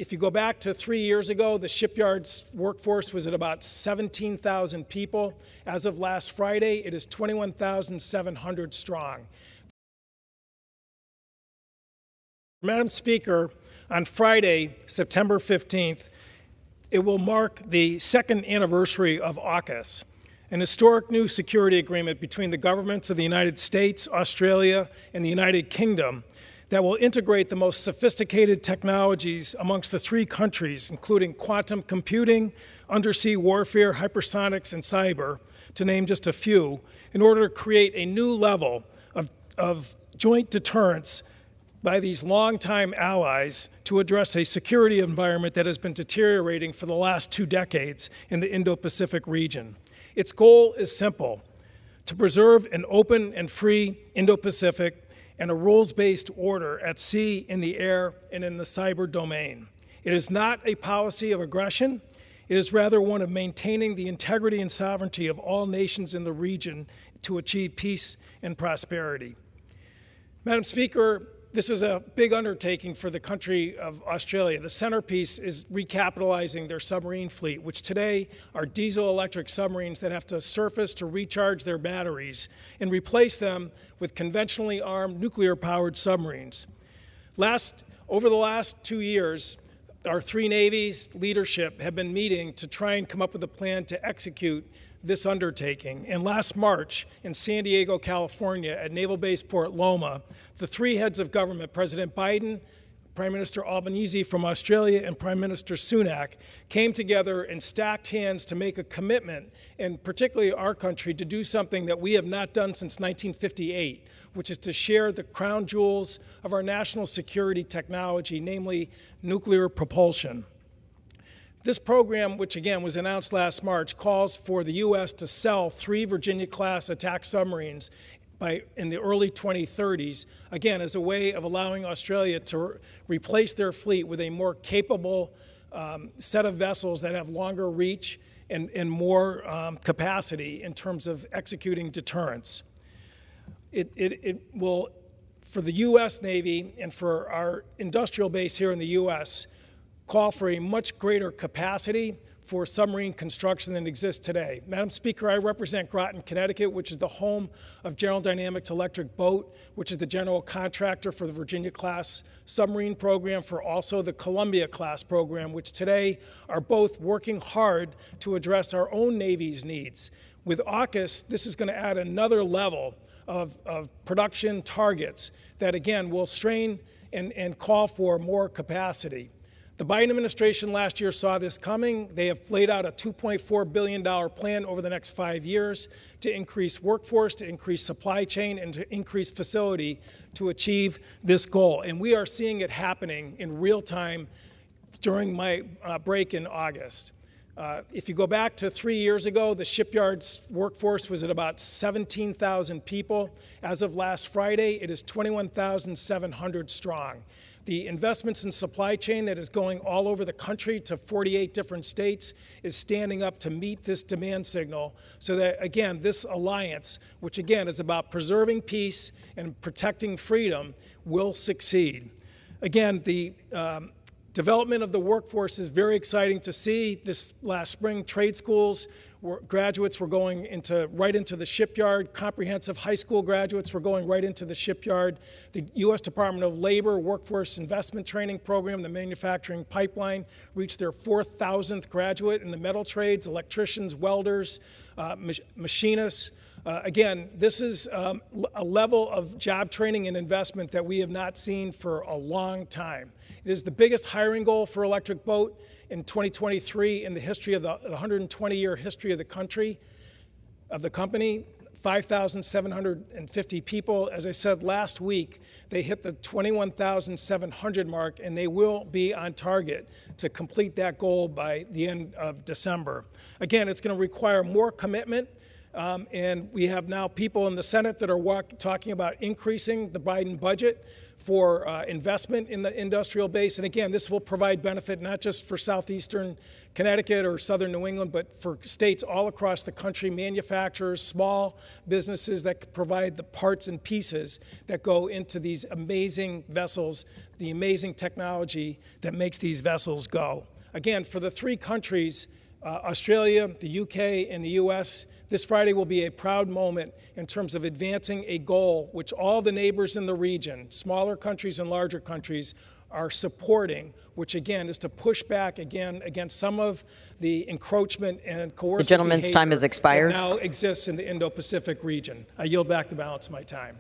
If you go back to 3 years ago, the shipyard's workforce was at about 17,000 people. As of last Friday, it is 21,700 strong. Madam Speaker, on Friday, September 15th, it will mark the second anniversary of AUKUS, an historic new security agreement between the governments of the United States, Australia, and the United Kingdom that will integrate the most sophisticated technologies amongst the three countries, including quantum computing, undersea warfare, hypersonics, and cyber, to name just a few, in order to create a new level of joint deterrence by these longtime allies to address a security environment that has been deteriorating for the last 2 decades in the Indo-Pacific region. Its goal is simple: to preserve an open and free Indo-Pacific and a rules-based order at sea, in the air, and in the cyber domain. It is not a policy of aggression. It is rather one of maintaining the integrity and sovereignty of all nations in the region to achieve peace and prosperity. Madam Speaker, this is a big undertaking for the country of Australia. The centerpiece is recapitalizing their submarine fleet, which today are diesel-electric submarines that have to surface to recharge their batteries and replace them with conventionally armed nuclear-powered submarines. Over the last 2 years, our three navies' leadership have been meeting to try and come up with a plan to execute this undertaking. And last March, in San Diego, California, at Naval Base Port Loma, the three heads of government, President Biden, Prime Minister Albanese from Australia, and Prime Minister Sunak, came together and stacked hands to make a commitment, and particularly our country, to do something that we have not done since 1958, which is to share the crown jewels of our national security technology, namely nuclear propulsion. This program, which again was announced last March, calls for the U.S. to sell 3 Virginia-class attack submarines in the early 2030s, again, as a way of allowing Australia to replace their fleet with a more capable set of vessels that have longer reach and more capacity in terms of executing deterrence. It will, for the U.S. Navy and for our industrial base here in the U.S., call for a much greater capacity for submarine construction than exists today. Madam Speaker, I represent Groton, Connecticut, which is the home of General Dynamics Electric Boat, which is the general contractor for the Virginia-class submarine program, for also the Columbia-class program, which today are both working hard to address our own Navy's needs. With AUKUS, this is going to add another level of production targets that, again, will strain and call for more capacity. The Biden administration last year saw this coming. They have laid out a $2.4 billion plan over the next 5 years to increase workforce, to increase supply chain, and to increase facility to achieve this goal. And we are seeing it happening in real time during my break in August. If you go back to 3 years ago, the shipyard's workforce was at about 17,000 people. As of last Friday, it is 21,700 strong. The investments in supply chain that is going all over the country to 48 different states is standing up to meet this demand signal so that, again, this alliance, which again is about preserving peace and protecting freedom, will succeed. Again, the development of the workforce is very exciting to see. This last spring, trade schools, graduates were going right into the shipyard. Comprehensive high school graduates were going right into the shipyard. The U.S. Department of Labor Workforce Investment Training Program, the manufacturing pipeline, reached their 4,000th graduate in the metal trades, electricians, welders, machinists. Again, this is a level of job training and investment that we have not seen for a long time. It is the biggest hiring goal for Electric Boat in 2023 in the history of the 120-year history of the country, of the company, 5,750 people. As I said last week, they hit the 21,700 mark, and they will be on target to complete that goal by the end of December. Again, it's going to require more commitment, and we have now people in the Senate that are talking about increasing the Biden budget for investment in the industrial base. And again, this will provide benefit not just for southeastern Connecticut or southern New England, but for states all across the country, manufacturers, small businesses that provide the parts and pieces that go into these amazing vessels, the amazing technology that makes these vessels go. Again, for the three countries, Australia, the UK, and the US, this Friday will be a proud moment in terms of advancing a goal which all the neighbors in the region, smaller countries and larger countries, are supporting, which again is to push back again against some of the encroachment and coercive The gentleman's time has expired. that now exists in the Indo-Pacific region. I yield back the balance of my time.